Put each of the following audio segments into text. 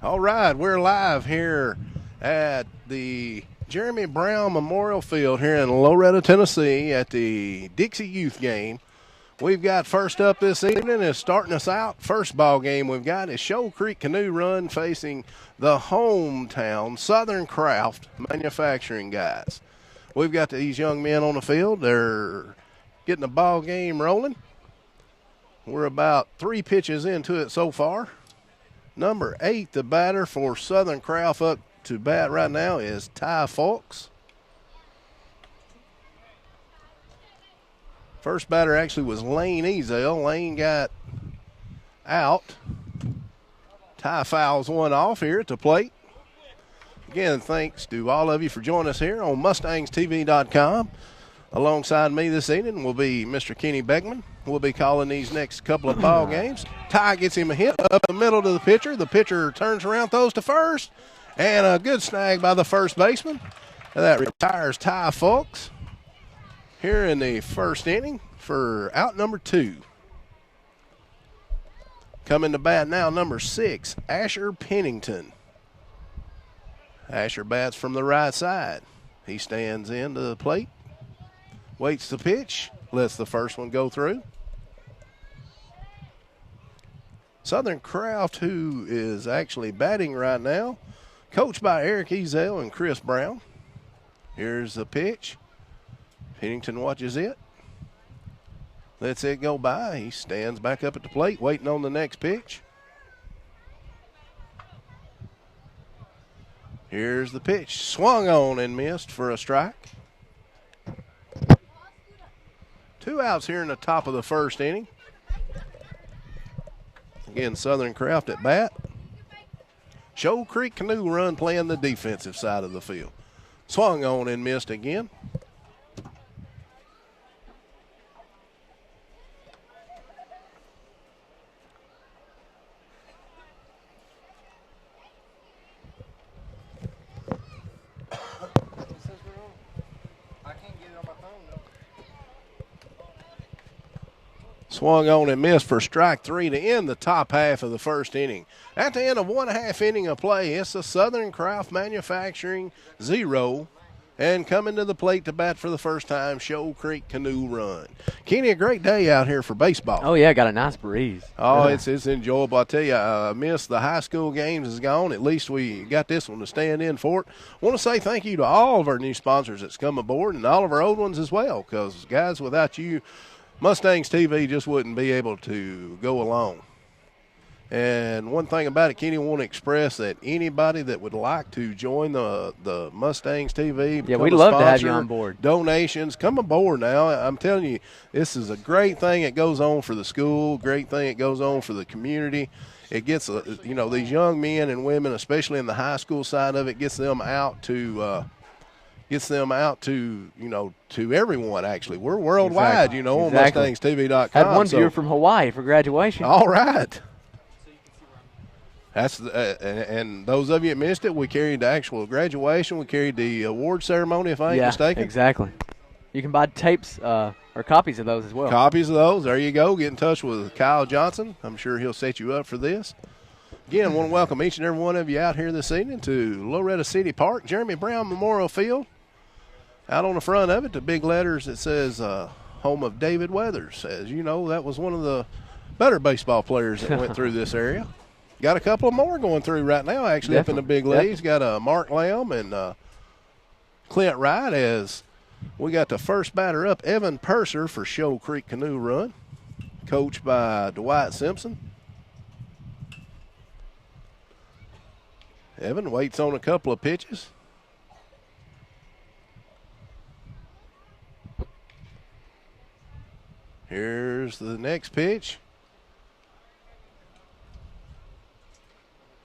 All right, we're live here at the Jeremy Brown Memorial Field here in Loretta, Tennessee at the Dixie Youth Game. We've got first up this evening is starting us out. First ball game we've got is Shoal Creek Canoe Run facing the hometown Southern Craft Manufacturing guys. We've got these young men on the field. They're getting the ball game rolling. We're about 3 pitches into it so far. Number 8, the batter for Southern Craft up to bat right now is Ty Fulks. First batter actually was Lane Ezel. Lane got out. Ty fouls one off here at the plate. Again, thanks to all of you for joining us here on MustangsTV.com. Alongside me this evening will be Mr. Kenny Beckman. We'll be calling these next couple of ball games. Ty gets him a hit up the middle to the pitcher. The pitcher turns around, throws to first, and a good snag by the first baseman. And that retires Ty Fulks here in the first inning for out number 2. Coming to bat now, number 6, Asher Pennington. Asher bats from the right side. He stands into the plate, waits the pitch, lets the first one go through. Southern Craft, who is actually batting right now, coached by Eric Ezel and Chris Brown. Here's the pitch. Pennington watches it. Lets it go by. He stands back up at the plate, waiting on the next pitch. Here's the pitch. Swung on and missed for a strike. 2 outs here in the top of the first inning. Again, Southern Craft at bat. Shoal Creek Canoe Run playing the defensive side of the field. Swung on and missed again. Swung on and missed for strike 3 to end the top half of the first inning. At the end of 1/2 inning of play, it's the Southern Craft Manufacturing 0. And coming to the plate to bat for the first time, Shoal Creek Canoe Run. Kenny, a great day out here for baseball. Oh, yeah, got a nice breeze. Oh, it's enjoyable. I tell you, I miss the high school games is gone. At least we got this one to stand in for it. I want to say thank you to all of our new sponsors that's come aboard and all of our old ones as well, because, guys, without you, Mustangs TV just wouldn't be able to go along. And one thing about it, Kenny, I want to express that anybody that would like to join the Mustangs TV, yeah, we'd love to have you on board. Donations, come aboard now. I'm telling you, this is a great thing that goes on for the school, great thing that goes on for the community. It gets, these young men and women, especially in the high school side of it, gets them out to to everyone, actually. We're worldwide, exactly. On MustangsTV.com. Had one viewer from Hawaii for graduation. All right. That's and those of you that missed it, we carried the actual graduation. We carried the award ceremony, if I ain't mistaken. Exactly. You can buy tapes or copies of those as well. Copies of those. There you go. Get in touch with Kyle Johnson. I'm sure he'll set you up for this. Again, I want to welcome each and every one of you out here this evening to Loretta City Park, Jeremy Brown Memorial Field. Out on the front of it, the big letters that says home of David Weathers. As you know, that was one of the better baseball players that went through this area. Got a couple of more going through right now, actually, up in the big leagues. Got Mark Lamb and Clint Wright as we got the first batter up, Evan Purser for Shoal Creek Canoe Run, coached by Dwight Simpson. Evan waits on a couple of pitches. Here's the next pitch.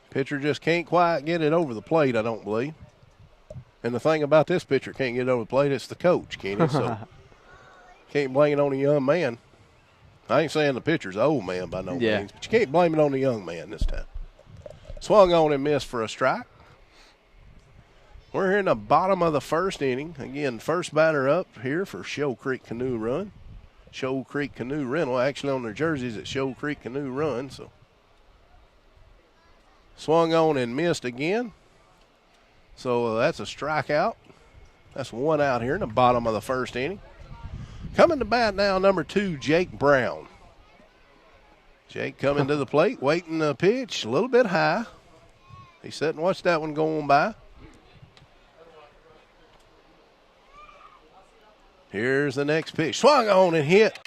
Pitcher just can't quite get it over the plate, I don't believe. And the thing about this pitcher can't get it over the plate, it's the coach, Kenny. So can't blame it on the young man. I ain't saying the pitcher's an old man by no means, but you can't blame it on the young man this time. Swung on and missed for a strike. We're here in the bottom of the first inning. Again, first batter up here for Shoal Creek Canoe Run. Shoal Creek Canoe Rental. Actually, on their jerseys, it's Shoal Creek Canoe Run. So Swung on and missed again. So that's a strikeout. That's one out here in the bottom of the first inning. Coming to bat now, number 2, Jake Brown. Jake coming to the plate, waiting the pitch, a little bit high. He sat and watched that one going by. Here's the next pitch. Swung on and hit.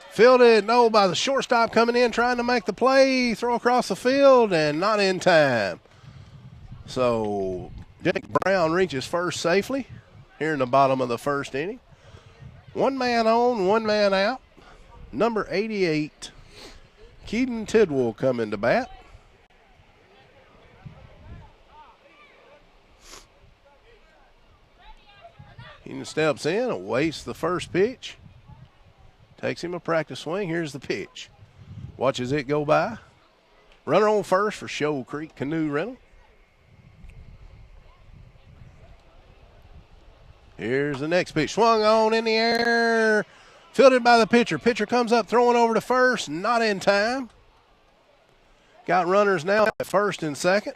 Fielded, no, by the shortstop coming in, trying to make the play. Throw across the field, and not in time. So Jake Brown reaches first safely here in the bottom of the first inning. One man on, one man out. Number 88, Keaton Tidwell coming to bat. He steps in, awaits the first pitch. Takes him a practice swing. Here's the pitch. Watches it go by. Runner on first for Shoal Creek Canoe Rental. Here's the next pitch. Swung on in the air. Fielded by the pitcher. Pitcher comes up throwing over to first. Not in time. Got runners now at first and second.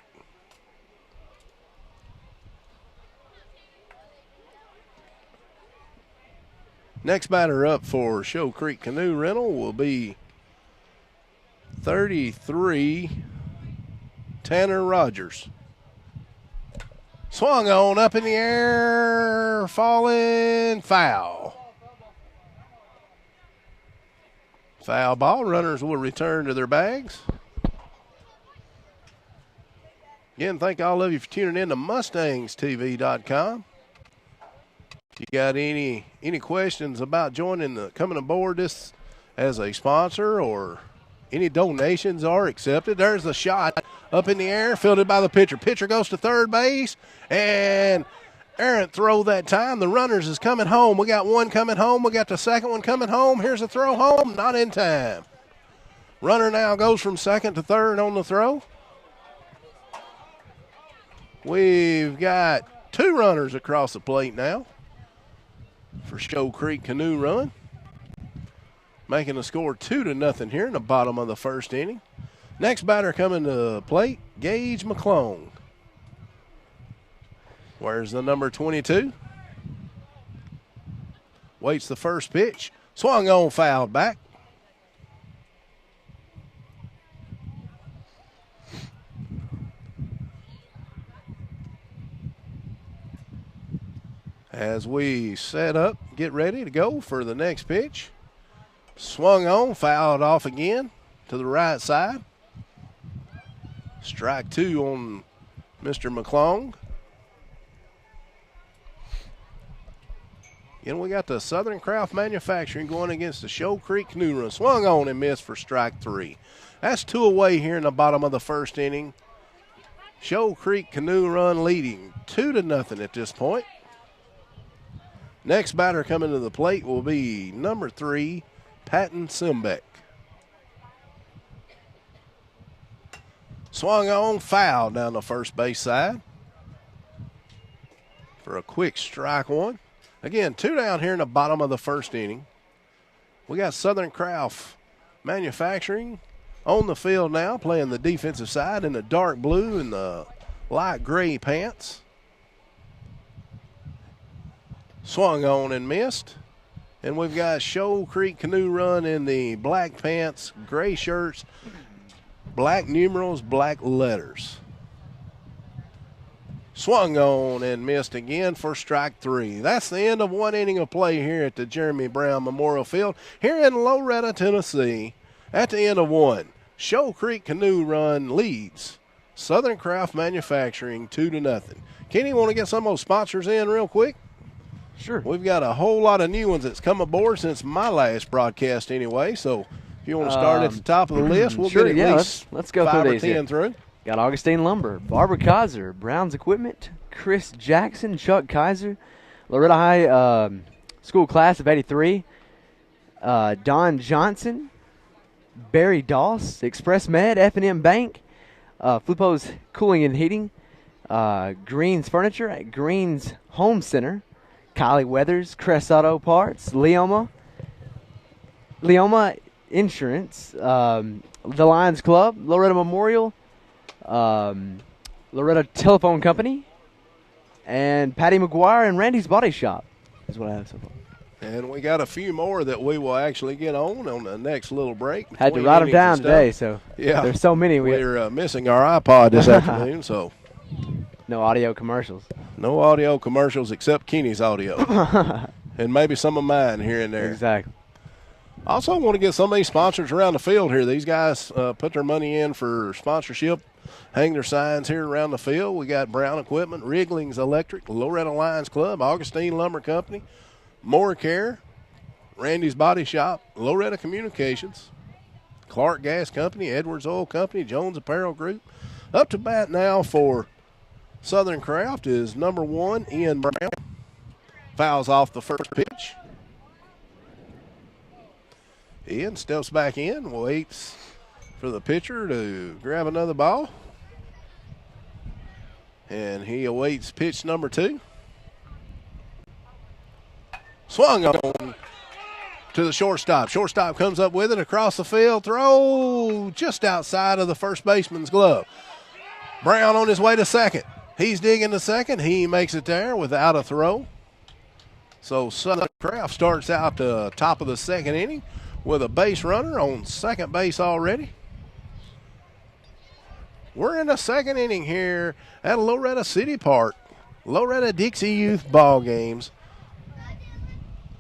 Next batter up for Shoal Creek Canoe Rental will be 33, Tanner Rogers. Swung on, up in the air, falling, foul. Foul ball. Runners will return to their bags. Again, thank all of you for tuning in to MustangsTV.com. If you got any questions about coming aboard this as a sponsor, or any donations are accepted. There's the shot up in the air, fielded by the pitcher. Pitcher goes to third base, and errant throw that time. The runners is coming home. We got one coming home. We got the second one coming home. Here's a throw home, not in time. Runner now goes from second to third on the throw. We've got 2 runners across the plate now for Shoal Creek Canoe Run, making the score 2-0 here in the bottom of the first inning. Next batter coming to the plate, Gage McClone. Where's the number 22? Waits the first pitch. Swung on, fouled back. As we set up, get ready to go for the next pitch. Swung on, fouled off again to the right side. Strike 2 on Mr. McClone. Again, we got the Southern Craft Manufacturing going against the Shoal Creek Canoe Run. Swung on and missed for strike 3. That's 2 away here in the bottom of the first inning. Shoal Creek Canoe Run leading 2-0 at this point. Next batter coming to the plate will be number 3, Patton Simbeck. Swung on, foul down the first base side for a quick strike 1. Again, 2 down here in the bottom of the first inning. We got Southern Craft Manufacturing on the field now, playing the defensive side in the dark blue and the light gray pants. Swung on and missed. And we've got Shoal Creek Canoe Run in the black pants, gray shirts, black numerals, black letters. Swung on and missed again for strike 3. That's the end of 1 inning of play here at the Jeremy Brown Memorial Field here in Loretta, Tennessee. At the end of 1, Shoal Creek Canoe Run leads Southern Craft Manufacturing 2-0. Kenny, want to get some of those sponsors in real quick? Sure. We've got a whole lot of new ones that's come aboard since my last broadcast anyway. So if you want to start at the top of the list, we'll sure, get at least let's go 5 through or these 10 here. through. Got Augustine Lumber, Barbara Kaiser, Brown's Equipment, Chris Jackson, Chuck Kaiser, Loretta High School Class of 83, Don Johnson, Barry Doss, Express Med, F&M Bank, Flippo's Cooling and Heating, Green's Furniture at Green's Home Center, Kylie Weathers, Crest Auto Parts, Leoma Insurance, the Lions Club, Loretta Memorial, Loretta Telephone Company, and Patty McGuire and Randy's Body Shop is what I have so far. And we got a few more that we will actually get on the next little break. Had to write them down today, so yeah, there's so many. We're missing our iPod this afternoon, so. No audio commercials. No audio commercials except Kenny's audio. And maybe some of mine here and there. Exactly. Also want to get some of these sponsors around the field here. These guys put their money in for sponsorship, hang their signs here around the field. We got Brown Equipment, Wrigley's Electric, Loretta Lions Club, Augustine Lumber Company, More Care, Randy's Body Shop, Loretta Communications, Clark Gas Company, Edwards Oil Company, Jones Apparel Group. Up to bat now for Southern Craft is number 1, Ian Brown. Fouls off the first pitch. Ian steps back in, waits for the pitcher to grab another ball. And he awaits pitch number 2. Swung on to the shortstop. Shortstop comes up with it across the field. Throw just outside of the first baseman's glove. Brown on his way to second. He's digging to second. He makes it there without a throw. So Southern Craft starts out the top of the second inning with a base runner on second base already. We're in the second inning here at Loretta City Park. Loretta Dixie Youth ball games.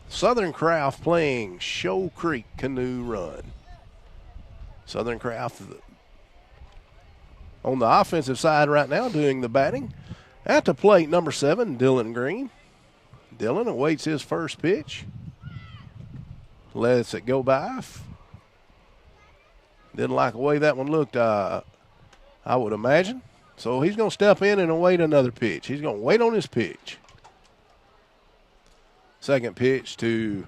Southern Craft playing Show Creek Canoe Run. Southern Craft on the offensive side right now doing the batting. At the plate, number 7, Dylan Green. Dylan awaits his first pitch. Lets it go by. Didn't like the way that one looked, I would imagine. So he's going to step in and await another pitch. He's going to wait on his pitch. Second pitch to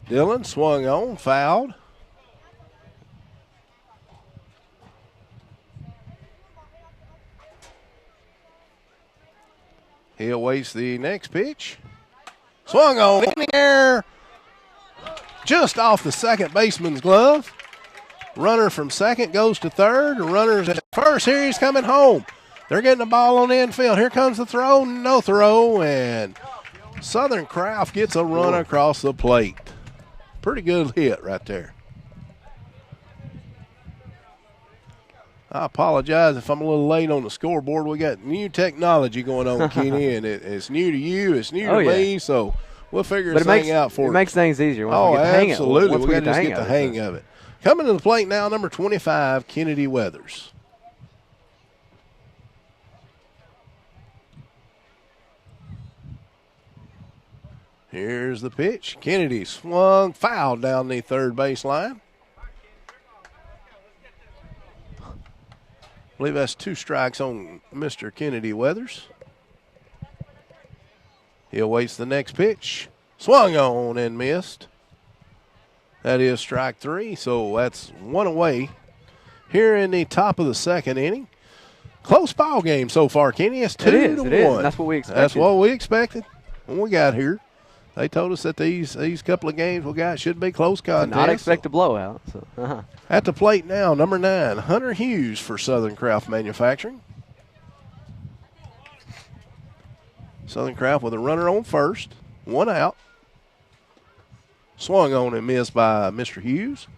Dylan, swung on, fouled. He awaits the next pitch. Swung on in the air, just off the second baseman's glove. Runner from second goes to third. Runner's at first. Here he's coming home. They're getting the ball on the infield. Here comes the throw. No throw, and Southern Craft gets a run across the plate. Pretty good hit right there. I apologize if I'm a little late on the scoreboard. We got new technology going on, Kenny, and it's new to you. It's new to me, so we'll figure this thing out for you. It makes things easier once we get the hang of it. Absolutely. We got to just get the hang of it. Coming to the plate now, number 25, Kennedy Weathers. Here's the pitch. Kennedy swung, fouled down the third base line. I believe that's 2 strikes on Mr. Kennedy Weathers. He awaits the next pitch. Swung on and missed. That is strike 3, so that's 1 away here in the top of the second inning. Close ball game so far, Kenny. It's 2-1. It is. That's what we expected. That's what we expected when we got here. They told us that these couple of games we got should be close contests. Not expect a blowout. So. At the plate now, number 9, Hunter Hughes for Southern Craft Manufacturing. Southern Craft with a runner on first, 1 out. Swung on and missed by Mr. Hughes.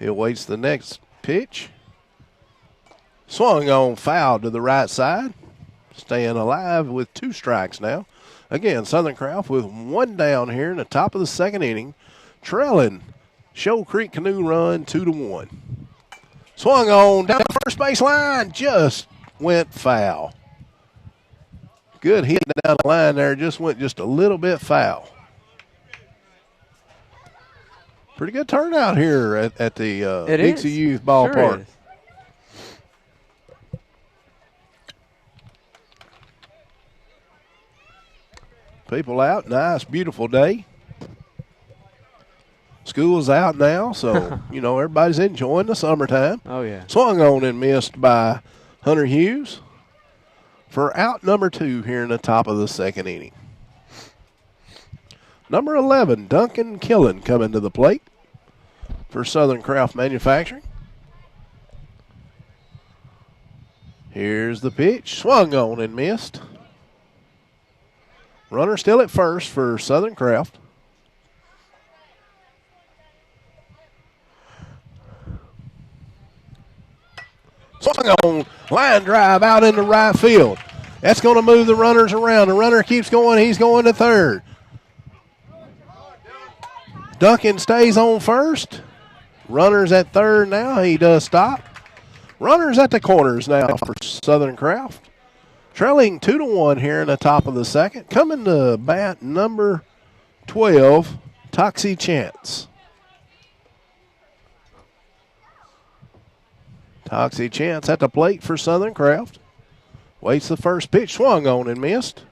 He awaits the next pitch. Swung on, foul to the right side. Staying alive with 2 strikes now. Again, Southern Craft with 1 down here in the top of the second inning. Trailing Show Creek Canoe Run 2-1. Swung on down the first base line. Just went foul. Good hit down the line there. Just went just a little bit foul. Pretty good turnout here at the Dixie Youth Ballpark. Sure. People out, nice, beautiful day. School's out now, so, everybody's enjoying the summertime. Oh, yeah. Swung on and missed by Hunter Hughes for out number 2 here in the top of the second inning. Number 11, Duncan Killen coming to the plate. for Southern Craft Manufacturing. Here's the pitch. Swung on and missed. Runner still at first for Southern Craft. Swung on. Line drive out into right field. That's going to move the runners around. The runner keeps going. He's going to third. Duncan stays on first. Runners at third now. He does stop. Runners at the corners now for Southern Craft. Trailing 2-1 here in the top of the second. Coming to bat number 12, Toxie Chance. Toxie Chance at the plate for Southern Craft. Waits the first pitch. Swung on and missed.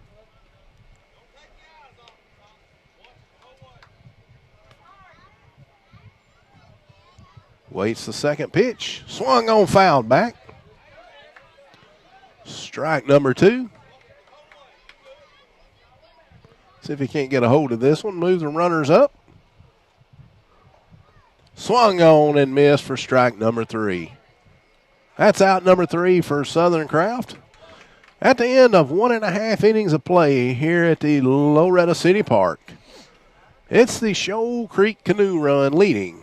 Waits the second pitch. Swung on, fouled back. Strike number 2. See if he can't get a hold of this one. Move the runners up. Swung on and missed for strike number 3. That's out number 3 for Southern Craft. At the end of 1.5 innings of play here at the Loretta City Park, it's the Shoal Creek Canoe Run leading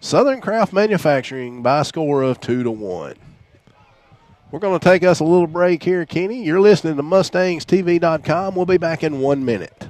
Southern Craft Manufacturing by a score of 2-1. We're going to take us a little break here, Kenny. You're listening to MustangsTV.com. We'll be back in 1 minute.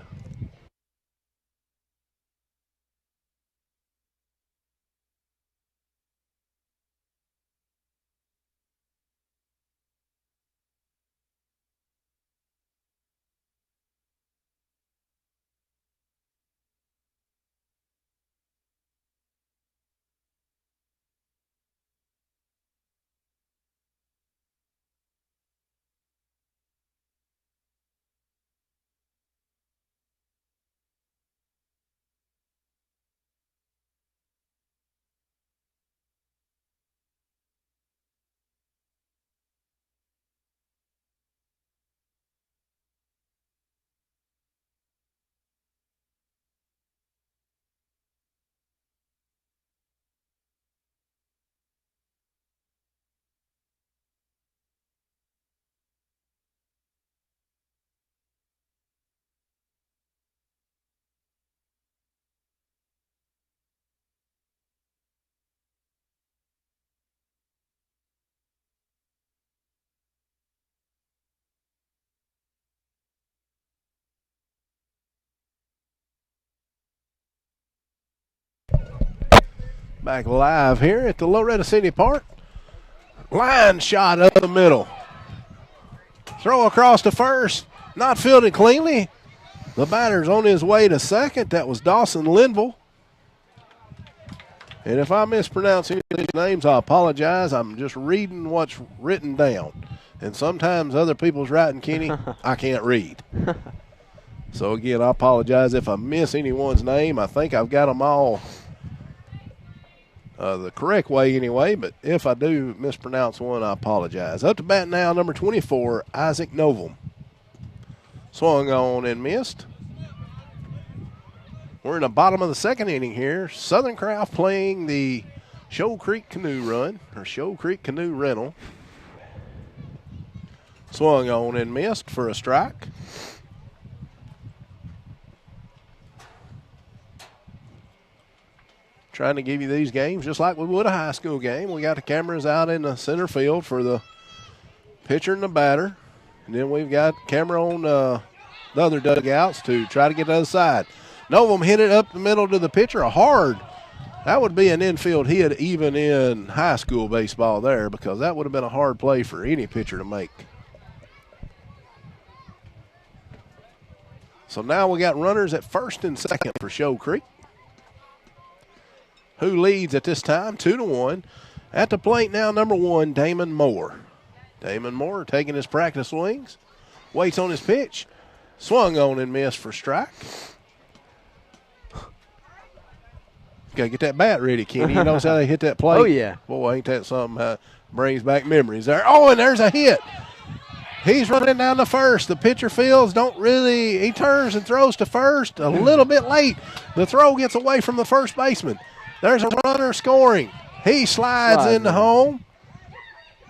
Back live here at the Loretta City Park. Line shot up the middle. Throw across to first. Not fielded cleanly. The batter's on his way to second. That was Dawson Linville. And if I mispronounce any of these names, I apologize. I'm just reading what's written down. And sometimes other people's writing, Kenny, I can't read. So, again, I apologize if I miss anyone's name. I think I've got them all the correct way anyway, but if I do mispronounce one, I apologize. Up to bat now, number 24, Isaac Novum. Swung on and missed. We're in the bottom of the second inning here. Southern Craft playing the Shoal Creek Canoe Run, or Shoal Creek Canoe Rental. Swung on and missed for a strike. Trying to give you these games just like we would a high school game. We got the cameras out in the center field for the pitcher and the batter. And then we've got camera on the other dugouts to try to get the other side. Novum hit it up the middle to the pitcher. A hard. That would be an infield hit even in high school baseball there, because that would have been a hard play for any pitcher to make. So now we got runners at first and second for Shoal Creek, who leads at this time 2-1. At the plate now, number 1, Damon Moore. Damon Moore taking his practice swings. Waits on his pitch. Swung on and missed for strike. Got to get that bat ready, Kenny. You notice how they hit that plate? Oh, yeah. Boy, ain't that something brings back memories there. Oh, and there's a hit. He's running down to first. The pitcher fields he turns and throws to first a little bit late. The throw gets away from the first baseman. There's a runner scoring. He slides into home.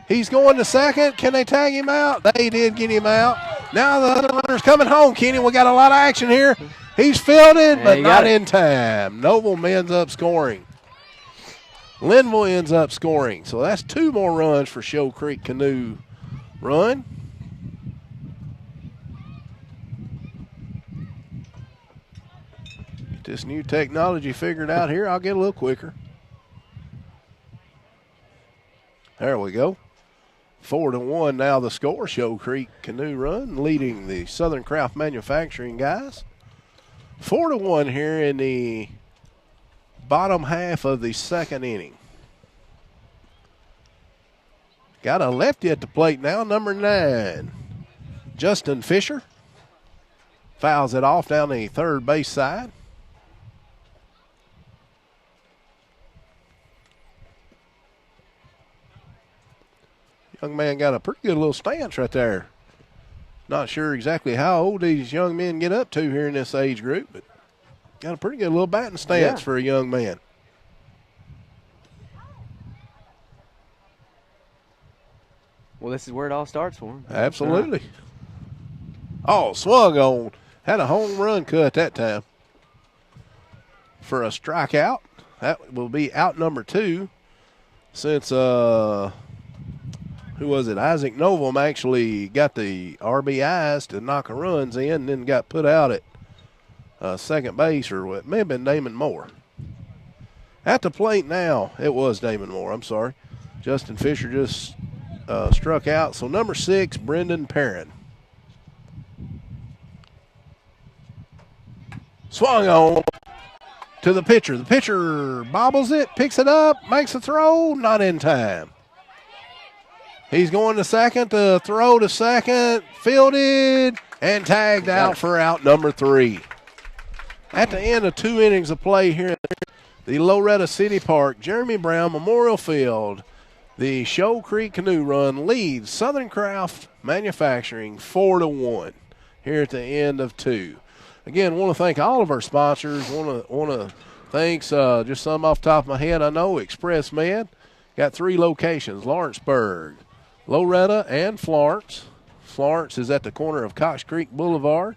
He's going to second. Can they tag him out? They did get him out. Now the other runner's coming home, Kenny. We got a lot of action here. He's fielded, but not in time. Noble ends up scoring. Linville ends up scoring. So that's 2 more runs for Show Creek Canoe Run. Get this new technology figured out here. I'll get a little quicker. There we go. 4-1 now the score. Show Creek Canoe Run leading the Southern Craft Manufacturing guys. 4-1 here in the bottom half of the second inning. Got a lefty at the plate now, number 9. Justin Fisher fouls it off down the third base side. Young man got a pretty good little stance right there. Not sure exactly how old these young men get up to here in this age group, but got a pretty good little batting stance for a young man. Well, this is where it all starts for him. Absolutely. Oh, swung on. Had a home run cut that time for a strikeout. That will be out number 2 since who was it? Isaac Novum actually got the RBIs to knock the runs in and then got put out at second base, or it may have been Damon Moore. At the plate now, it was Damon Moore, I'm sorry. Justin Fisher just struck out. So number 6, Brendan Perrin. Swung on to the pitcher. The pitcher bobbles it, picks it up, makes a throw, not in time. He's going to second, the throw to second, fielded, and tagged out for out number 3. At the end of 2 innings of play here at the Loretta City Park, Jeremy Brown Memorial Field, the Show Creek Canoe Run leads Southern Craft Manufacturing 4-1 here at the end of 2. Again, want to thank all of our sponsors. Want to thanks just some off the top of my head. I know Express Med got 3 locations: Lawrenceburg, Loretta, and Florence. Florence is at the corner of Cox Creek Boulevard.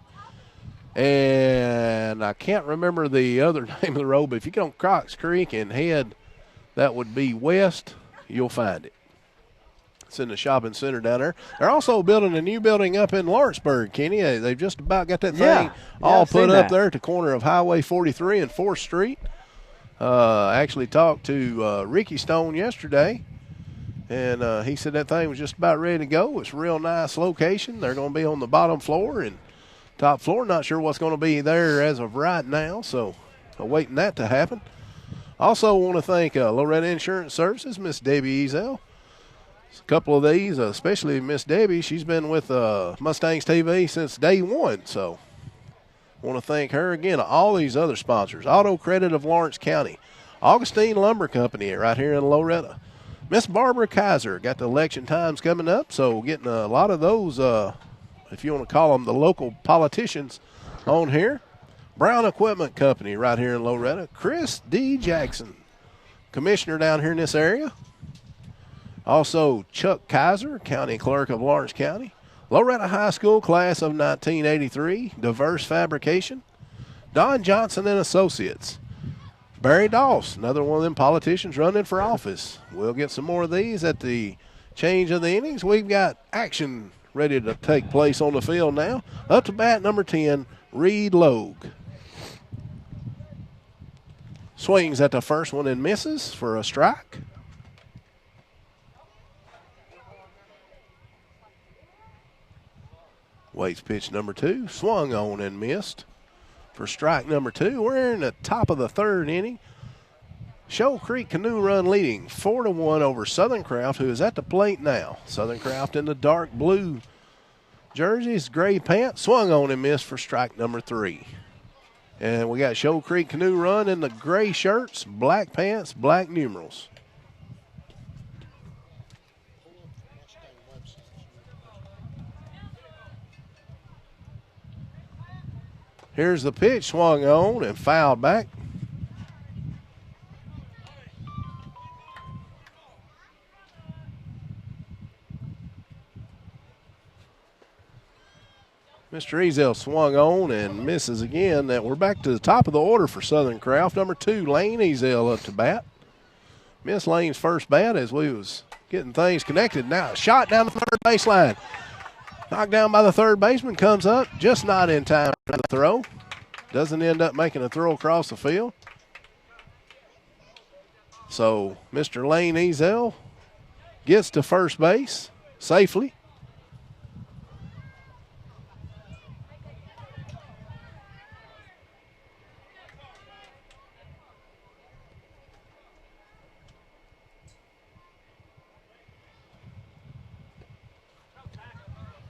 And I can't remember the other name of the road, but if you get on Cox Creek and head, that would be west, you'll find it. It's in the shopping center down there. They're also building a new building up in Lawrenceburg, Kenny. They've just about got that thing all put up there at the corner of Highway 43 and 4th Street. I actually talked to Ricky Stone yesterday, and he said that thing was just about ready to go. It's a real nice location. They're going to be on the bottom floor and top floor. Not sure what's going to be there as of right now, so awaiting that to happen. Also want to thank Loretta Insurance Services, Miss Debbie Ezel. A couple of these, especially Miss Debbie, she's been with Mustangs TV since day 1, so want to thank her again. All these other sponsors: Auto Credit of Lawrence County, Augustine Lumber Company right here in Loretta, Miss Barbara Kaiser. Got the election times coming up, so getting a lot of those, if you want to call them the local politicians, on here. Brown Equipment Company right here in Loretta. Chris D. Jackson, commissioner down here in this area. Also, Chuck Kaiser, county clerk of Lawrence County. Loretta High School class of 1983, Diverse Fabrication. Don Johnson and Associates. Barry Doss, another one of them politicians running for office. We'll get some more of these at the change of the innings. We've got action ready to take place on the field now. Up to bat, number 10, Reed Logue. Swings at the first one and misses for a strike. Waits pitch number 2, swung on and missed for strike number 2. We're in the top of the 3rd inning. Show Creek Canoe Run leading 4-1 over Southern Craft, who is at the plate now. Southern Craft in the dark blue jerseys, gray pants, swung on and missed for strike number 3. And we got Show Creek Canoe Run in the gray shirts, black pants, black numerals. Here's the pitch, swung on and fouled back. Mr. Ezel swung on and misses again. That we're back to the top of the order for Southern Craft. Number 2, Lane Ezel up to bat. Missed Lane's first bat as we was getting things connected. Now a shot down the third baseline. Knocked down by the third baseman, comes up, just not in time for the throw. Doesn't end up making a throw across the field. So Mr. Lane Ezel gets to first base safely.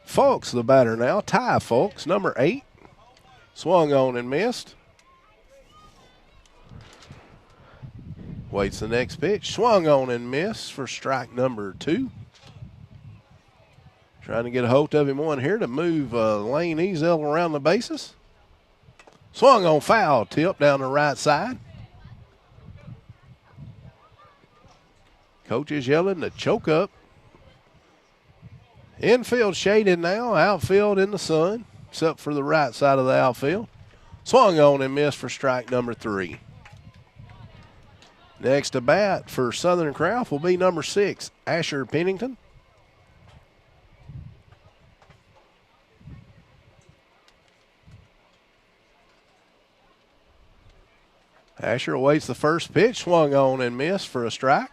Fulks, the batter now. Ty Fulks, number 8. Swung on and missed. Waits the next pitch. Swung on and missed for strike number 2. Trying to get a hold of him on here to move Lane Ezel around the bases. Swung on, foul tip down the right side. Coach is yelling to choke up. Infield shaded now, outfield in the sun, except for the right side of the outfield. Swung on and missed for strike number 3. Next to bat for Southern Craft will be number 6, Asher Pennington. Asher awaits the first pitch, swung on and missed for a strike.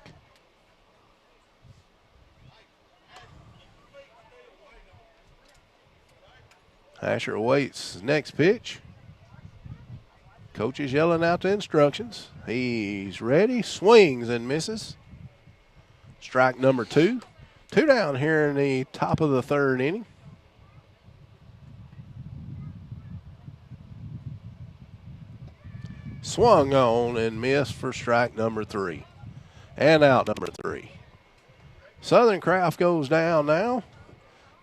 Asher awaits his next pitch. Coach is yelling out the instructions. He's ready, swings and misses. Strike number 2. 2 down here in the top of the third inning. Swung on and missed for strike number 3. And out number 3. Southern Craft goes down now.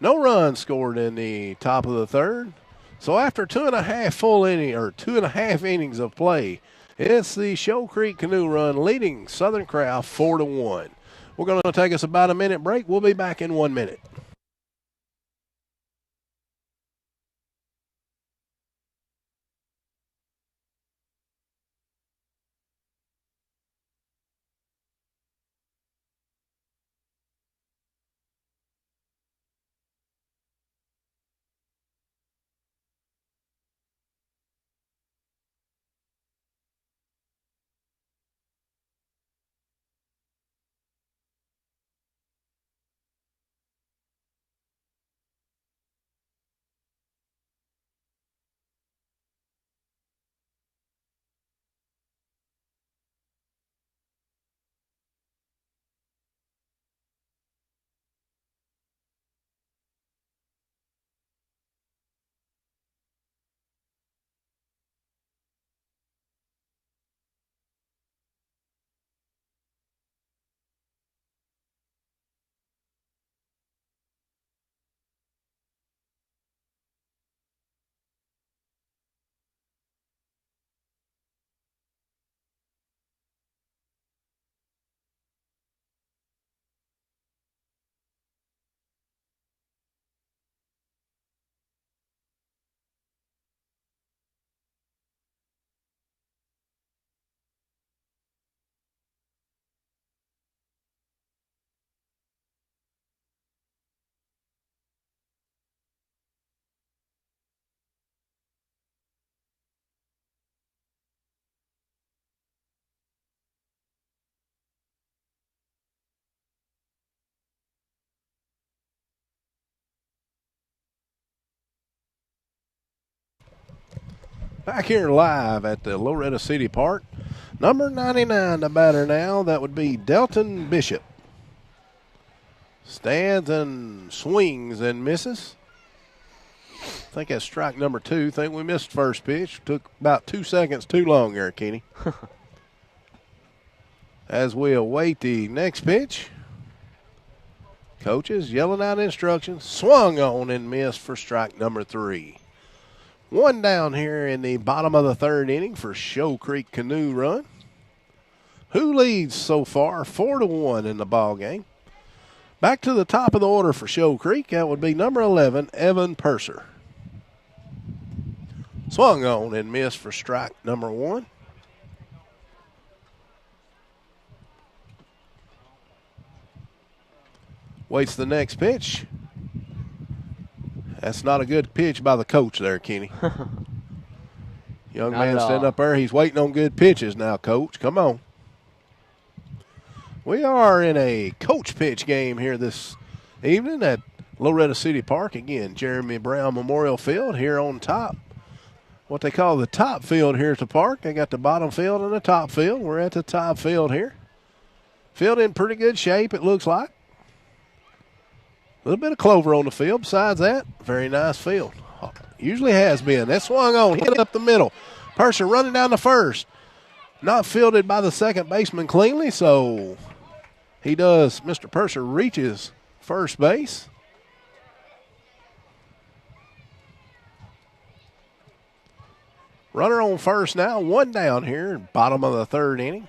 No runs scored in the top of the third. So after 2.5 innings of play, it's the Show Creek Canoe Run leading Southern Craft 4-1. We're going to take us about a minute break. We'll be back in 1 minute. Back here live at the Loretta City Park. Number 99, the batter now. That would be Delton Bishop. Stands and swings and misses. I think that's strike number 2. Think we missed first pitch. Took about 2 seconds too long there, Kenny. As we await the next pitch, coaches yelling out instructions. Swung on and missed for strike number 3. 1 down here in the bottom of the third inning for Show Creek Canoe Run. Who leads so far? 4-1 in the ball game. Back to the top of the order for Show Creek. That would be number 11, Evan Purser. Swung on and missed for strike number 1. Waits the next pitch. That's not a good pitch by the coach there, Kenny. Young man standing up there. He's waiting on good pitches now, Coach. Come on. We are in a coach pitch game here this evening at Loretta City Park. Again, Jeremy Brown Memorial Field here on top. What they call the top field here at the park. They got the bottom field and the top field. We're at the top field here. Field in pretty good shape, it looks like. A little bit of clover on the field. Besides that, very nice field. Usually has been. That swung on, hit up the middle. Purser running down the first. Not fielded by the second baseman cleanly, so he does. Mr. Purser reaches first base. Runner on first now, 1 down here, bottom of the 3rd inning.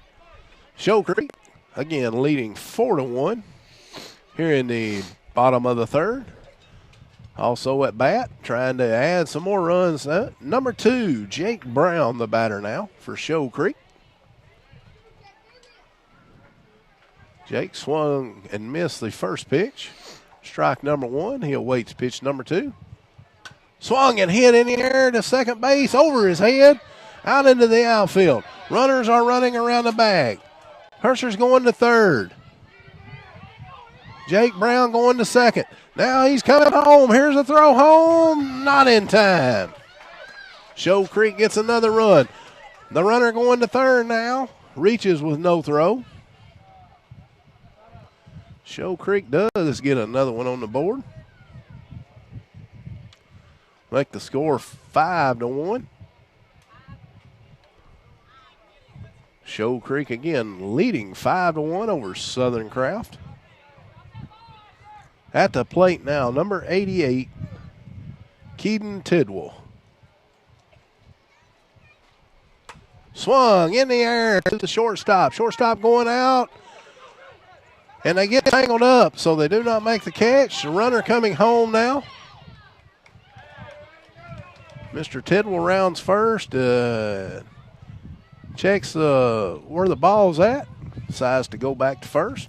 Show Creek, again, leading 4-1 here in the bottom of the 3rd. Also at bat, trying to add some more runs. Number 2, Jake Brown, the batter now for Show Creek. Jake swung and missed the first pitch. Strike number 1. He awaits pitch number 2. Swung and hit in the air to second base, over his head, out into the outfield. Runners are running around the bag. Purser's going to 3rd. Jake Brown going to 2nd. Now he's coming home. Here's a throw home. Not in time. Show Creek gets another run. The runner going to 3rd now. Reaches with no throw. Show Creek does get another one on the board. Make the score 5-1. Show Creek again leading 5-1 over Southern Craft. At the plate now, number 88, Keaton Tidwell. Swung in the air to the shortstop. Shortstop going out. And they get tangled up, so they do not make the catch. The runner coming home now. Mr. Tidwell rounds first. Checks where the ball's at. Decides to go back to first.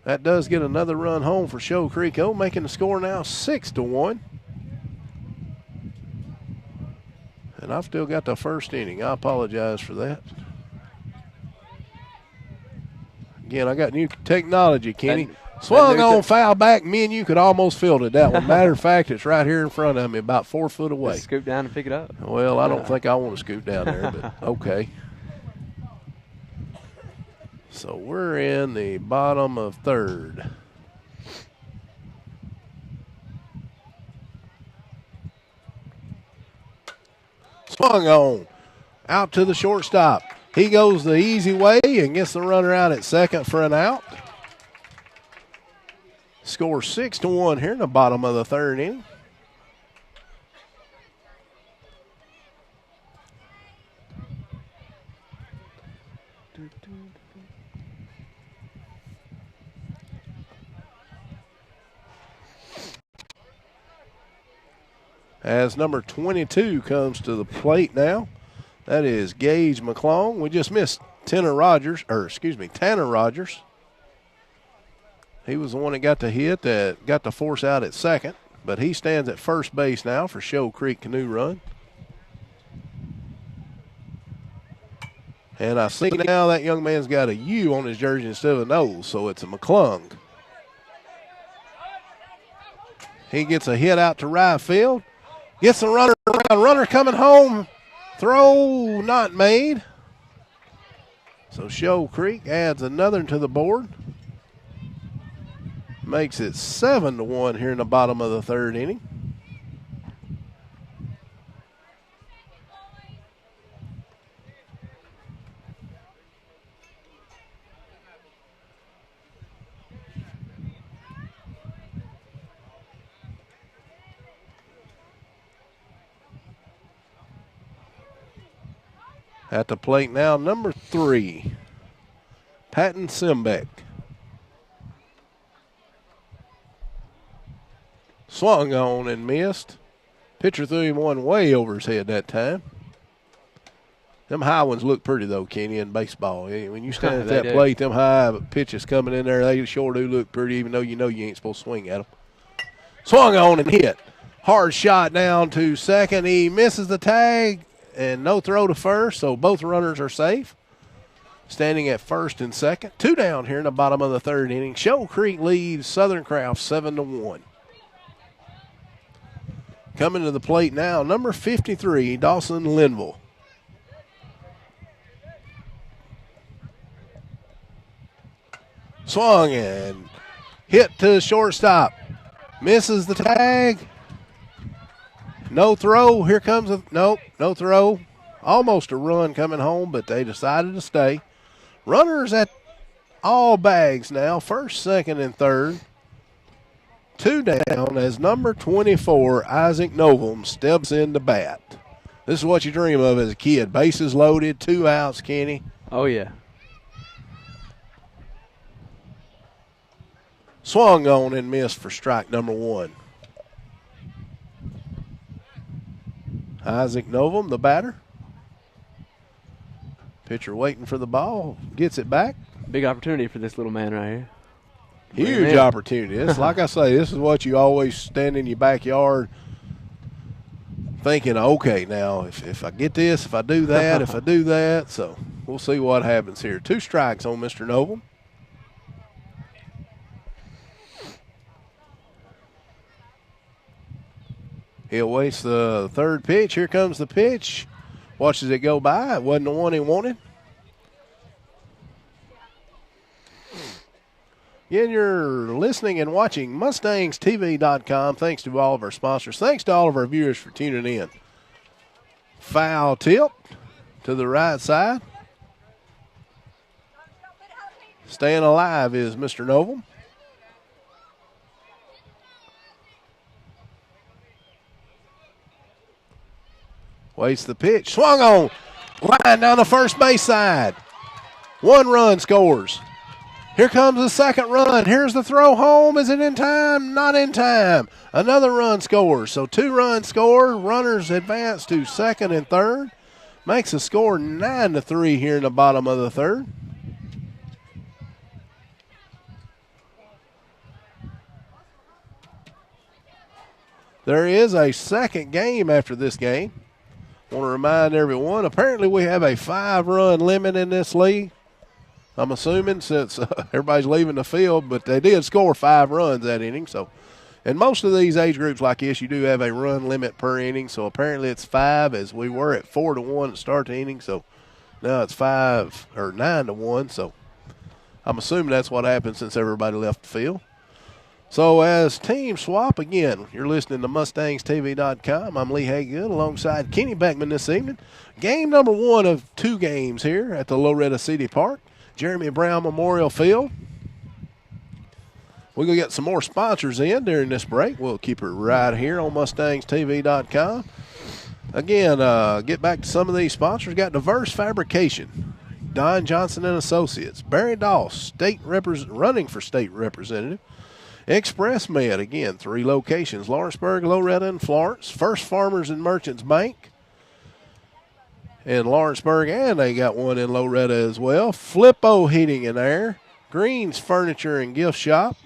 That does get another run home for Show Creek, making the score now 6-1. And I've still got the first inning. I apologize for that. Again, I got new technology, Kenny. Swung on, foul back. Me and you could almost fielded that one. Matter of fact, it's right here in front of me, about 4 foot away. Just scoop down and pick it up. Well, I don't think I want to scoop down there, but okay. So we're in the bottom of 3rd. Swung on, out to the shortstop. He goes the easy way and gets the runner out at 2nd for an out. Score 6-1 here in the bottom of the 3rd inning. As number 22 comes to the plate now, that is Gage McClung. We just missed Tanner Rogers. He was the one that got the hit that got the force out at 2nd, but he stands at first base now for Show Creek Canoe Run. And I see now that young man's got a U on his jersey instead of an O, so it's a McClung. He gets a hit out to right field. Gets the runner around. Runner coming home. Throw not made. So Show Creek adds another to the board. Makes it 7-1 here in the bottom of the 3rd inning. At the plate now, number 3, Patton Simbeck. Swung on and missed. Pitcher threw him one way over his head that time. Them high ones look pretty, though, Kenny, in baseball. When you stand at that plate, them high pitches coming in there, they sure do look pretty, even though you ain't supposed to swing at them. Swung on and hit. Hard shot down to second. He misses the tag, and no throw to first, so both runners are safe. Standing at first and second. 2 down here in the bottom of the 3rd inning. Shoal Creek leads Southern Craft 7-1. Coming to the plate now, number 53, Dawson Linville. Swung and hit to shortstop. Misses the tag. No throw. Here comes no throw. Almost a run coming home, but they decided to stay. Runners at all bags now, first, second, and third. 2 down as number 24, Isaac Novum, steps in to bat. This is what you dream of as a kid. Bases loaded, 2 outs, Kenny. Oh, yeah. Swung on and missed for strike number 1. Isaac Novum, the batter. Pitcher waiting for the ball, gets it back. Big opportunity for this little man right here. Huge opportunity. It's like I say, this is what you always stand in your backyard thinking, okay, now if I get this, if I do that, if I do that. So we'll see what happens here. 2 strikes on Mr. Novum. He awaits the 3rd pitch. Here comes the pitch. Watches it go by. It wasn't the one he wanted. Again, you're listening and watching MustangsTV.com. Thanks to all of our sponsors. Thanks to all of our viewers for tuning in. Foul tip to the right side. Staying alive is Mr. Novum. Waits the pitch. Swung on. Line down the first base side. 1 run scores. Here comes the 2nd run. Here's the throw home. Is it in time? Not in time. Another run scores. So 2 runs score. Runners advance to 2nd and 3rd. Makes the score 9-3 here in the bottom of the 3rd. There is a 2nd game after this game. Want to remind everyone, apparently we have a 5-run limit in this league. I'm assuming since everybody's leaving the field, but they did score 5 runs that inning. So, in most of these age groups like this, you do have a run limit per inning. So apparently it's 5, as we were at 4-1 to start the inning. So now it's 9-1. So I'm assuming that's what happened since everybody left the field. So as teams swap again, you're listening to MustangsTV.com. I'm Lee Haygood alongside Kenny Beckman this evening. Game number 1 of 2 games here at the Loretta City Park, Jeremy Brown Memorial Field. We're going to get some more sponsors in during this break. We'll keep it right here on MustangsTV.com. Again, get back to some of these sponsors. Got Diverse Fabrication, Don Johnson and Associates, Barry Doss, running for state representative. Express Med, again, 3 locations, Lawrenceburg, Loretta, and Florence. First Farmers and Merchants Bank in Lawrenceburg, and they got one in Loretta as well. Flippo Heating and Air, Green's Furniture and Gift Shop,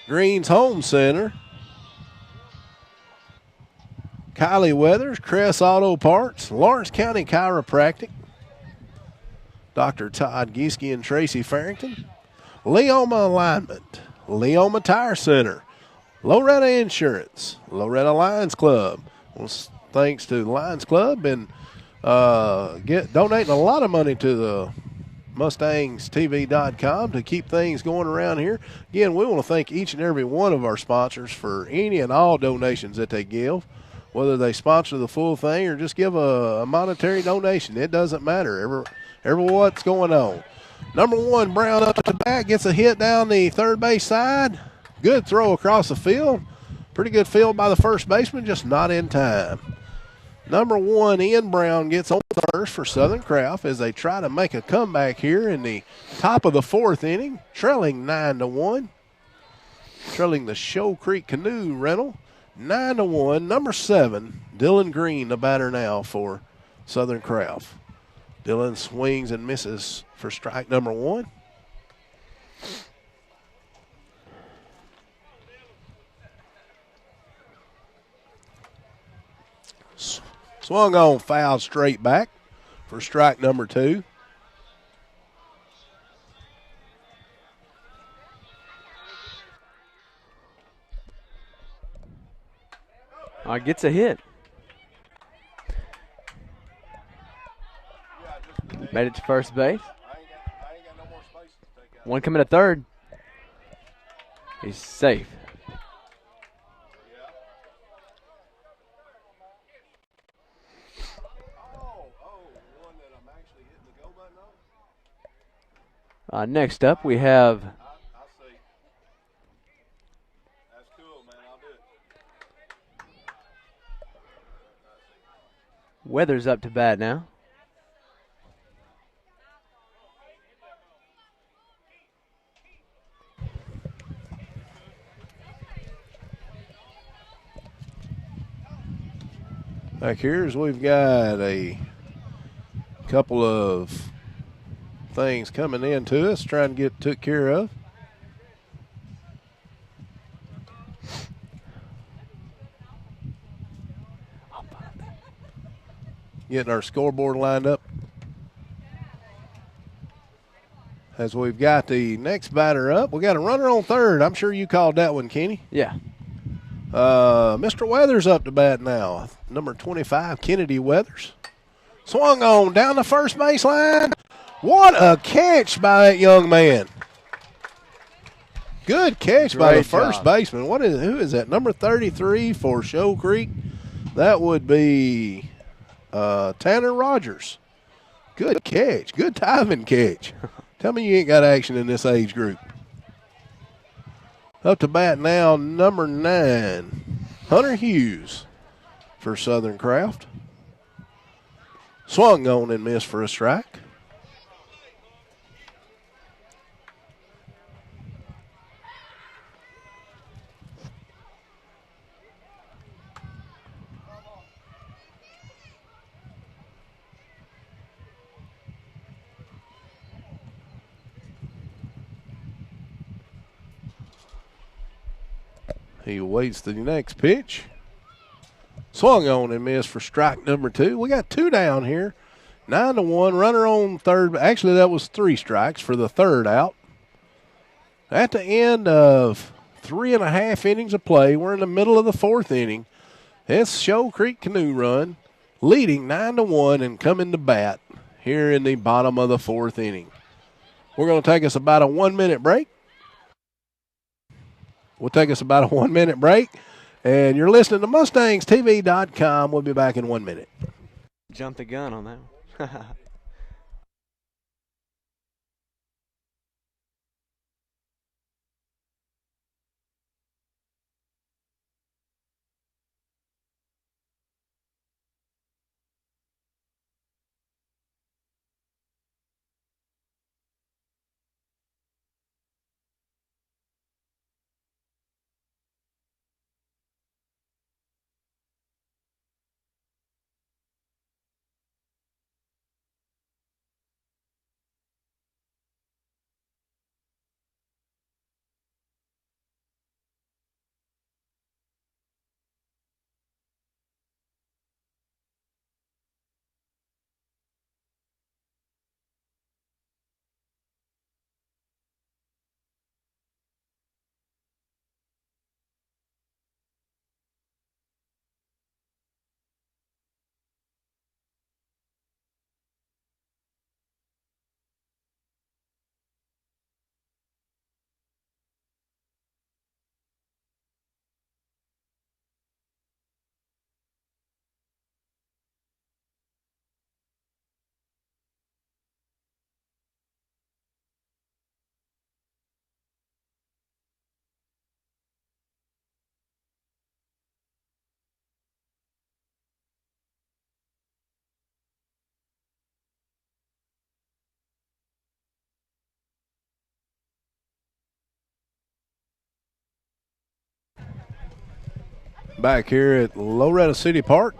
Green's Home Center, Kylie Weathers, Crest Auto Parts, Lawrence County Chiropractic, Dr. Todd Gieske and Tracy Farrington, Leoma Alignment, Leoma Tire Center, Loretta Insurance, Loretta Lions Club. Well, thanks to the Lions Club, and donating a lot of money to the MustangsTV.com to keep things going around here. Again, we want to thank each and every one of our sponsors for any and all donations that they give, whether they sponsor the full thing or just give a monetary donation. It doesn't matter. Every what's going on. Number 1, Brown up to bat, gets a hit down the 3rd base side. Good throw across the field. Pretty good field by the first baseman, just not in time. Number 1, Ian Brown gets on first for Southern Craft as they try to make a comeback here in the top of the 4th inning, trailing 9-1. Trailing the Shoal Creek Canoe Rental 9-1. Number 7, Dylan Green, the batter now for Southern Craft. Dylan swings and misses for strike number 1. Swung on, foul straight back for strike number 2. Gets a hit. Made it to first base. One coming to third. He's safe. Next up, we have Weathers up to bat now. Back here is we've got a couple of things coming in to us, trying to get took care of. Getting our scoreboard lined up. As we've got the next batter up, we got a runner on third. I'm sure you called that one, Kenny. Yeah. Mr. Weathers up to bat now. Number 25, Kennedy Weathers. Swung on down the first baseline. What a catch by that young man. Good catch by the first baseman. Who is that? Number 33 for Show Creek. That would be Tanner Rogers. Good catch. Good timing catch. Tell me you ain't got action in this age group. Up to bat now, number 9, Hunter Hughes for Southern Craft. Swung on and missed for a strike. He waits the next pitch. Swung on and missed for strike number 2. We got 2 down here. 9-1. Runner on third. Actually, that was 3 strikes for the third out. At the end of 3.5 innings of play, we're in the middle of the 4th inning. It's Show Creek Canoe Run leading 9-1 and coming to bat here in the bottom of the 4th inning. We're going to take us about a 1-minute break. We'll take us about a 1-minute break. And you're listening to MustangsTV.com. We'll be back in 1 minute. Jump the gun on that one. back here at Loretta City Park.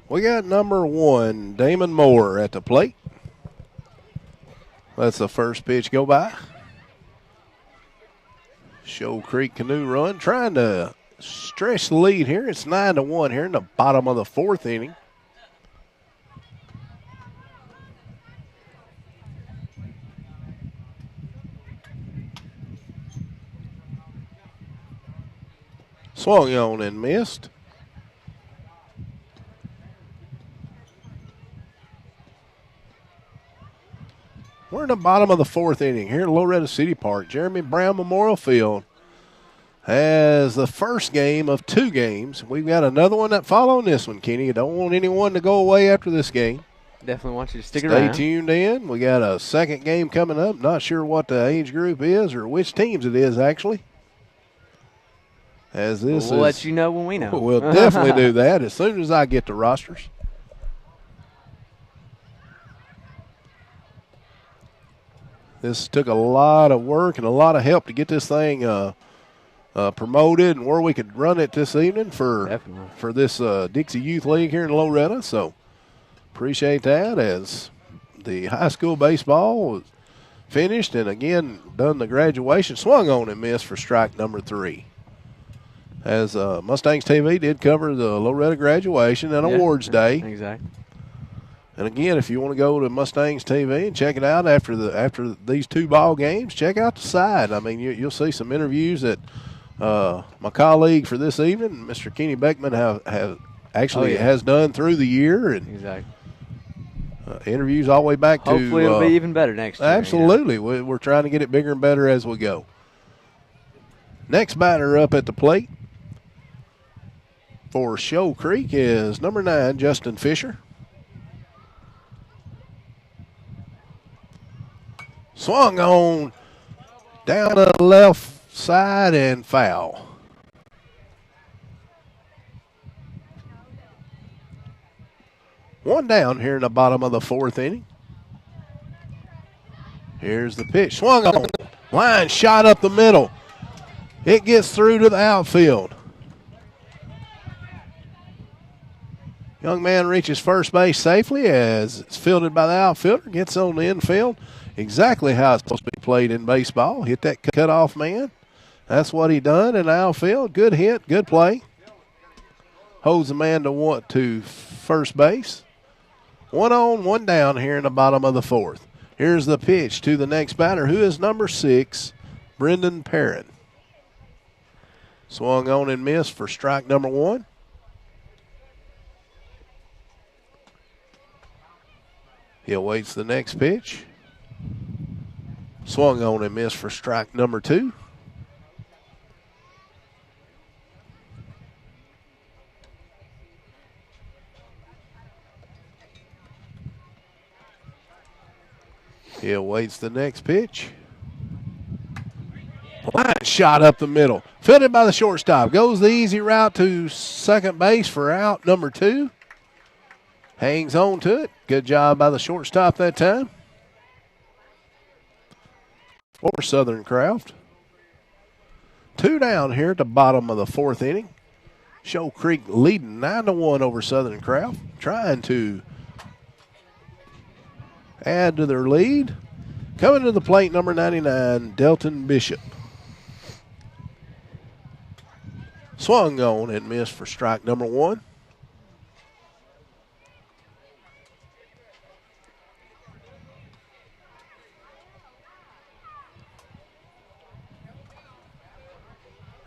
We got number 1, Damon Moore, at the plate. That's the first pitch go by. Shoal Creek Canoe Run trying to stretch the lead here. It's 9-1 here in the bottom of the 4th inning. Swung on and missed. We're in the bottom of the 4th inning here at Loretta City Park. Jeremy Brown Memorial Field has the first game of 2 games. We've got another one that follows this one, Kenny. You don't want anyone to go away after this game. Definitely want you to stick around. Stay tuned in. We got a second game coming up. Not sure what the age group is or which teams it is, actually. As this we'll let you know when we know. We'll definitely do that as soon as I get the rosters. This took a lot of work and a lot of help to get this thing promoted and where we could run it this evening for this Dixie Youth League here in Loretta. So appreciate that as the high school baseball was finished and again done the graduation. Swung on and missed for strike number 3. As Mustangs TV did cover the Loretta graduation and awards day. Exactly. And again, if you want to go to Mustangs TV and check it out after these 2 ball games, check out the site. I mean, you'll see some interviews that my colleague for this evening, Mr. Kenny Beckman, has done through the year, and exactly. Interviews all the way back to. Hopefully, it'll be even better next year. Absolutely, we're trying to get it bigger and better as we go. Next batter up at the plate for Shoal Creek is number 9, Justin Fisher. Swung on down the left side and foul. One down here in the bottom of the 4th inning. Here's the pitch. Swung on. Line shot up the middle. It gets through to the outfield. Young man reaches first base safely as it's fielded by the outfielder. Gets on the infield. Exactly how it's supposed to be played in baseball. Hit that cutoff man. That's what he done in the outfield. Good hit, good play. Holds the man to first base. 1 on, 1 down here in the bottom of the 4th. Here's the pitch to the next batter, who is number 6, Brendan Perrin. Swung on and missed for strike number 1. He awaits the next pitch. Swung on and missed for strike number 2. He awaits the next pitch. Line shot up the middle. Fielded by the shortstop. Goes the easy route to second base for out number 2. Hangs on to it. Good job by the shortstop that time. For Southern Craft. 2 down here at the bottom of the 4th inning. Shoal Creek leading 9-1 over Southern Craft. Trying to add to their lead. Coming to the plate, number 99, Delton Bishop. Swung on and missed for strike number 1.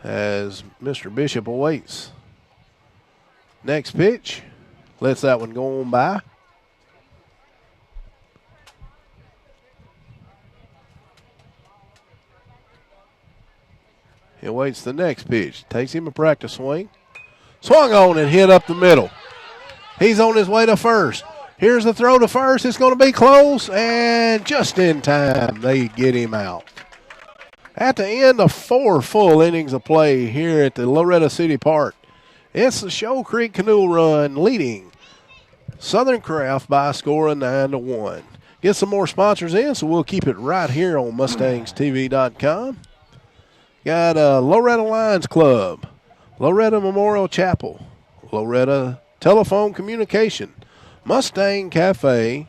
As Mr. Bishop awaits. Next pitch. Lets that one go on by. He awaits the next pitch. Takes him a practice swing. Swung on and hit up the middle. He's on his way to first. Here's the throw to first. It's going to be close, and just in time, they get him out. At the end of 4 full innings of play here at the Loretta City Park, it's the Shoal Creek Canoe Run leading Southern Craft by a score of 9-1. Get some more sponsors in, so we'll keep it right here on MustangsTV.com. Got Loretta Lions Club, Loretta Memorial Chapel, Loretta Telephone Communication, Mustang Cafe,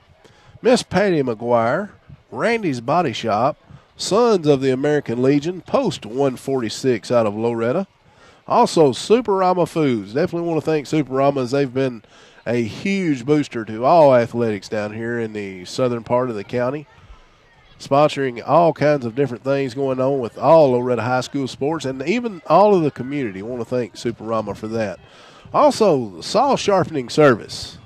Miss Patty McGuire, Randy's Body Shop, Sons of the American Legion, Post 146 out of Loretta. Also, Superama Foods. Definitely want to thank Superama as they've been a huge booster to all athletics down here in the southern part of the county, sponsoring all kinds of different things going on with all Loretta High School sports and even all of the community. I want to thank Superama for that. Also, Saw Sharpening Service.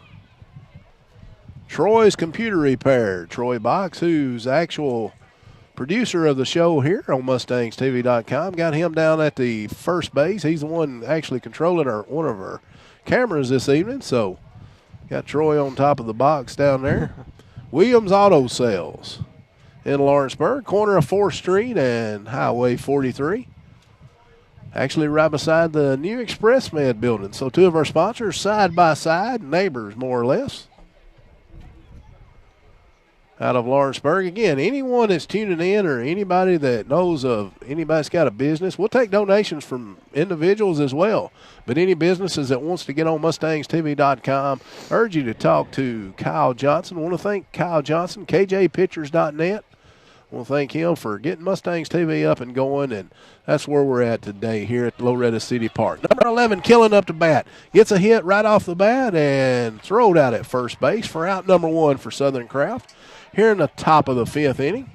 Troy's Computer Repair. Troy Box, who's actual producer of the show here on MustangsTV.com. Got him down at the first base. He's the one actually controlling one of our cameras this evening. So got Troy on top of the box down there. Williams Auto Sales in Lawrenceburg, corner of 4th Street and Highway 43. Actually right beside the new Express Med building. So two of our sponsors side by side, neighbors more or less, out of Lawrenceburg. Again, anyone that's tuning in or anybody that knows of anybody that's got a business, we'll take donations from individuals as well. But any businesses that wants to get on MustangsTV.com, urge you to talk to Kyle Johnson. I want to thank Kyle Johnson, KJPictures.net. I want to thank him for getting Mustangs TV up and going, and that's where we're at today here at Loretta City Park. Number 11, Killing up to bat. Gets a hit right off the bat and throwed out at first base for out number 1 for Southern Craft here in the top of the 5th inning.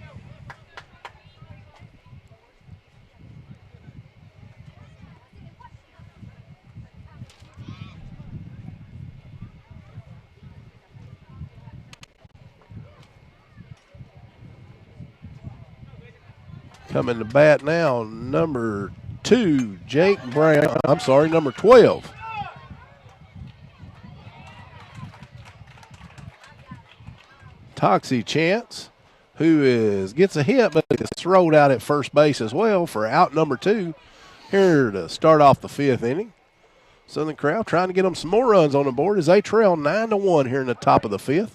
Coming to bat now, number 2, Jake Brown. I'm sorry, number 12. Toxie Chance, who gets a hit, but is thrown out at first base as well for out number 2 here to start off the 5th inning. Southern Craft trying to get them some more runs on the board as they trail 9-1 here in the top of the 5th.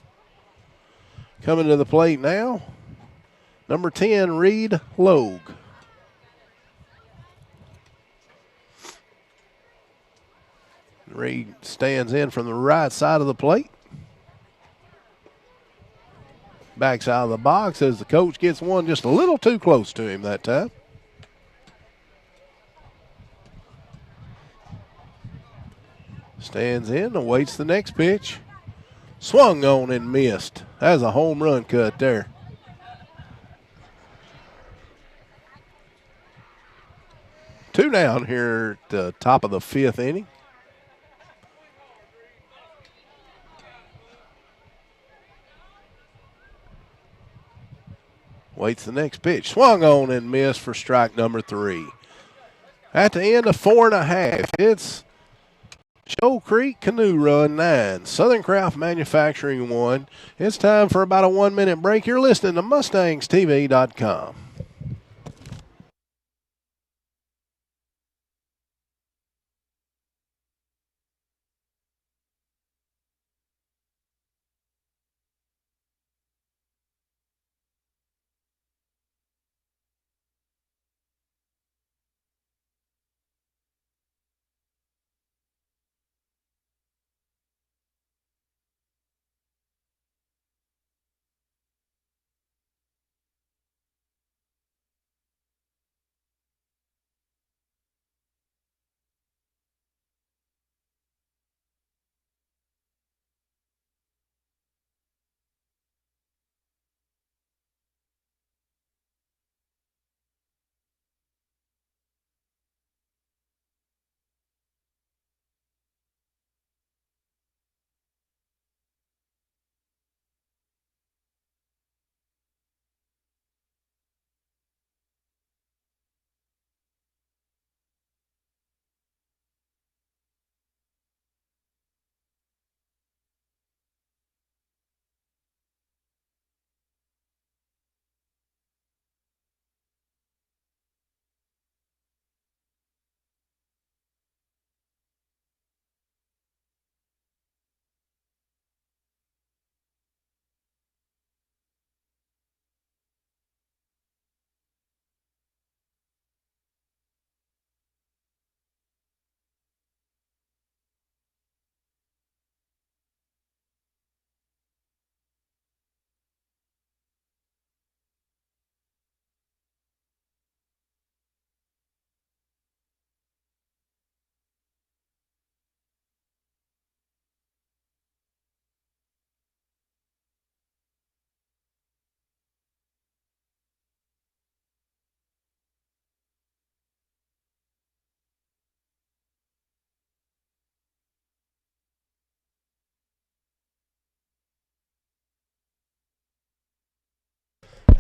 Coming to the plate now, number 10, Reed Logue. Reed stands in from the right side of the plate. Backs out of the box as the coach gets one just a little too close to him that time. Stands in, awaits the next pitch. Swung on and missed. That's a home run cut there. Two down here at the top of the 5th inning. Waits the next pitch. Swung on and missed for strike number 3. At the end of 4.5, it's Shoal Creek Canoe Run 9, Southern Craft Manufacturing 1. It's time for about a 1-minute break. You're listening to MustangsTV.com.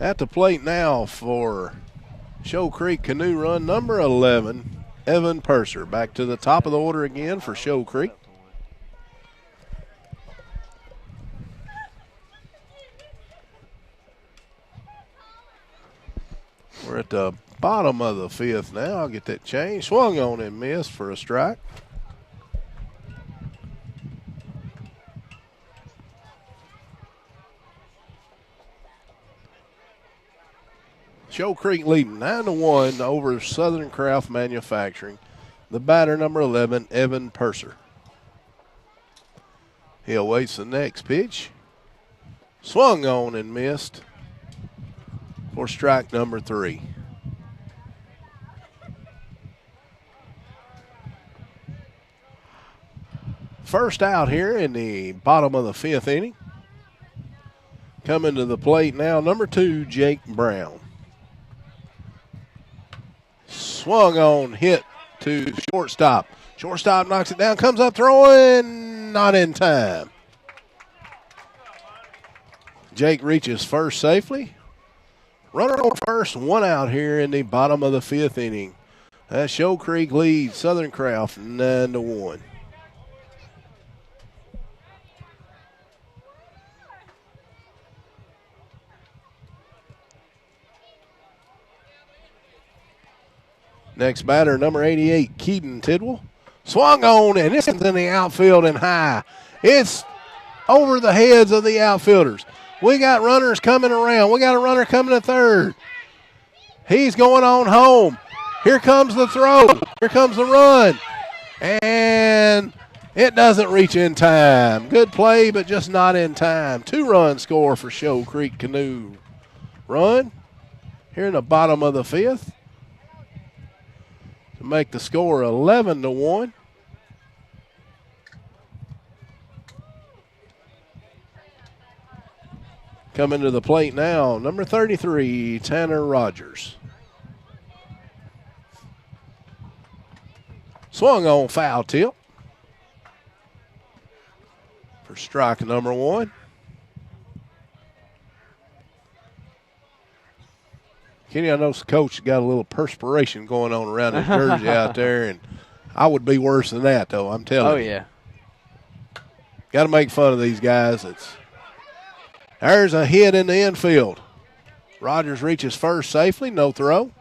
At the plate now for Show Creek Canoe Run, number 11, Evan Purser. Back to the top of the order again for Show Creek. We're at the bottom of the fifth now. I'll get that change. Swung on and missed for a strike. Show Creek leading 9-1 over Southern Craft Manufacturing. The batter, number 11, Evan Purser. He awaits the next pitch. Swung on and missed for strike number 3. First out here in the bottom of the fifth inning. Coming to the plate now, number 2, Jake Brown. Swung on, hit to shortstop. Shortstop knocks it down, comes up throwing, not in time. Jake reaches first safely. Runner on first, 1 out here in the bottom of the fifth inning. That Show Creek leads Southern Craft 9-1. Next batter, number 88, Keaton Tidwell. Swung on, and this is in the outfield and high. It's over the heads of the outfielders. We got runners coming around. We got a runner coming to third. He's going on home. Here comes the throw. Here comes the run. And it doesn't reach in time. Good play, but just not in time. 2-run score for Show Creek Canoe Run here in the bottom of the fifth to make the score 11-1. Coming to the plate now, number 33, Tanner Rogers. Swung on, foul tip for strike number 1. Kenny, I know the coach got a little perspiration going on around his jersey out there, and I would be worse than that, though, I'm telling you. Oh, yeah. Got to make fun of these guys. There's a hit in the infield. Rogers reaches first safely, no throw.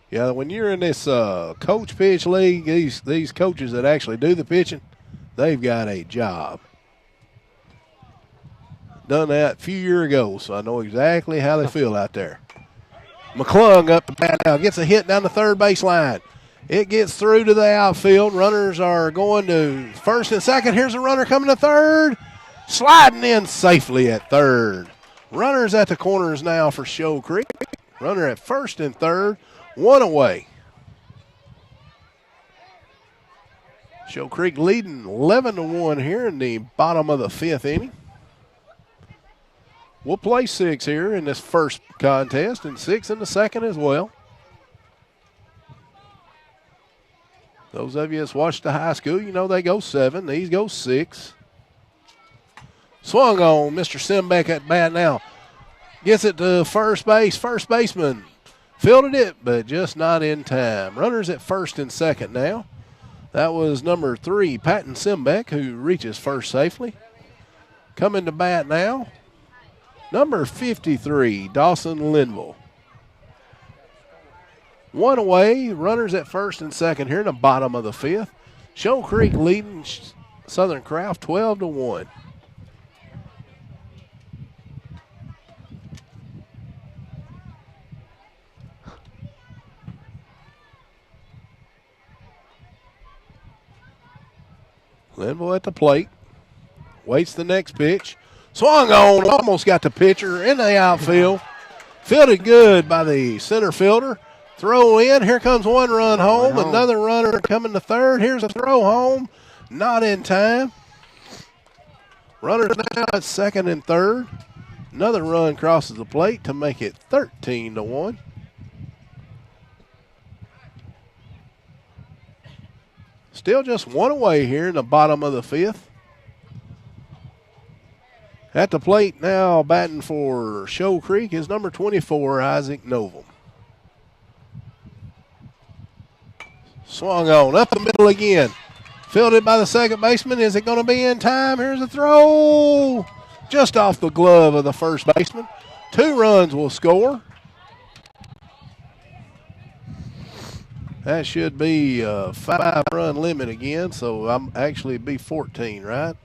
Yeah, when you're in this coach pitch league, these coaches that actually do the pitching, they've got a job. Done that a few years ago, so I know exactly how they feel out there. McClung up the bat now, gets a hit down the third base line. It gets through to the outfield. Runners are going to first and second. Here's a runner coming to third. Sliding in safely at third. Runners at the corners now for Show Creek. Runner at first and third. 1 away. Show Creek leading 11-1 here in the bottom of the fifth inning. We'll play 6 here in this first contest and 6 in the second as well. Those of you that's watched the high school, you know they go 7. These go 6. Swung on, Mr. Simbeck at bat now. Gets it to first base. First baseman fielded it, but just not in time. Runners at first and second now. That was number 3, Patton Simbeck, who reaches first safely. Coming to bat now, number 53, Dawson Linville. 1 away, runners at first and second here in the bottom of the fifth. Show Creek leading Southern Craft 12-1. Linville at the plate. Waits the next pitch. Swung on, almost got the pitcher in the outfield. Fielded good by the center fielder. Throw in. Here comes 1 run home. Another runner coming to third. Here's a throw home. Not in time. Runners now at second and third. Another run crosses the plate to make it 13-1. Still just 1 away here in the bottom of the fifth. At the plate now, batting for Shoal Creek is number 24, Isaac Novum. Swung on, up the middle again. Fielded by the second baseman. Is it going to be in time? Here's a throw. Just off the glove of the first baseman. 2 runs will score. That should be a 5-run limit again, so I'm actually be 14, right?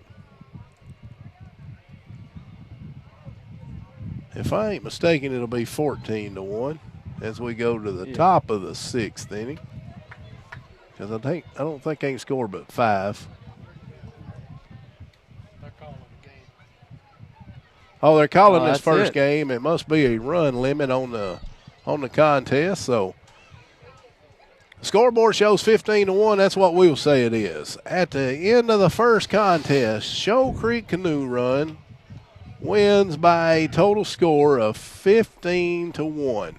If I ain't mistaken, it'll be 14-1 as we go to the top of the 6th inning. Because I don't think they can score but 5. Oh, they're calling this first game. It must be a run limit on the contest. So scoreboard shows 15-1. That's what we'll say it is. At the end of the first contest, Shoal Creek Canoe Run wins by a total score of 15-1.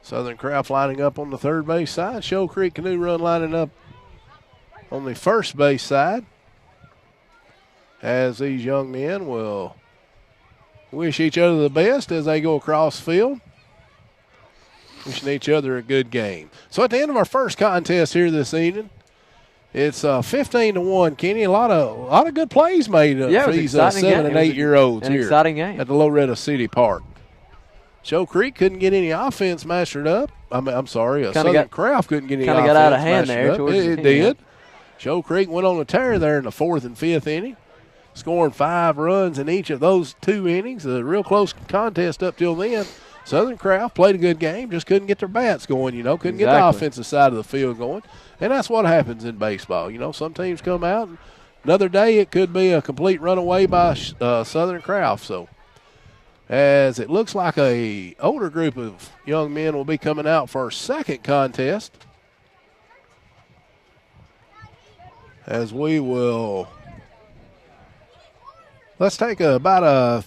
Southern Craft lining up on the third base side. Shoal Creek Canoe Run lining up on the first base side. As these young men will wish each other the best as they go across the field. Wishing each other a good game. So at the end of our first contest here this evening, it's 15-1. Kenny, a lot of good plays made for these 7 and 8-year-olds here exciting game at the Loretta City Park. Shoal Creek couldn't get any offense mastered up. Southern Craft couldn't get any offense got out of hand there. It did. Shoal Creek went on a tear there in the 4th and 5th inning, scoring 5 runs in each of those 2 innings. A real close contest up till then. Southern Craft played a good game, just couldn't get their bats going, couldn't get the offensive side of the field going. And that's what happens in baseball. Some teams come out, and another day it could be a complete runaway by Southern Craft. So as it looks like a older group of young men will be coming out for our second contest. As we will, let's take about a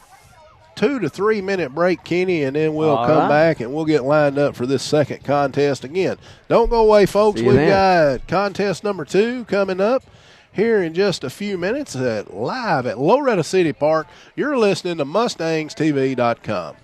2 to 3 minute break, Kenny, and then we'll come back and we'll get lined up for this second contest again. Don't go away, folks. We've got contest number 2 coming up here in just a few minutes live at Loretta City Park. You're listening to MustangsTV.com.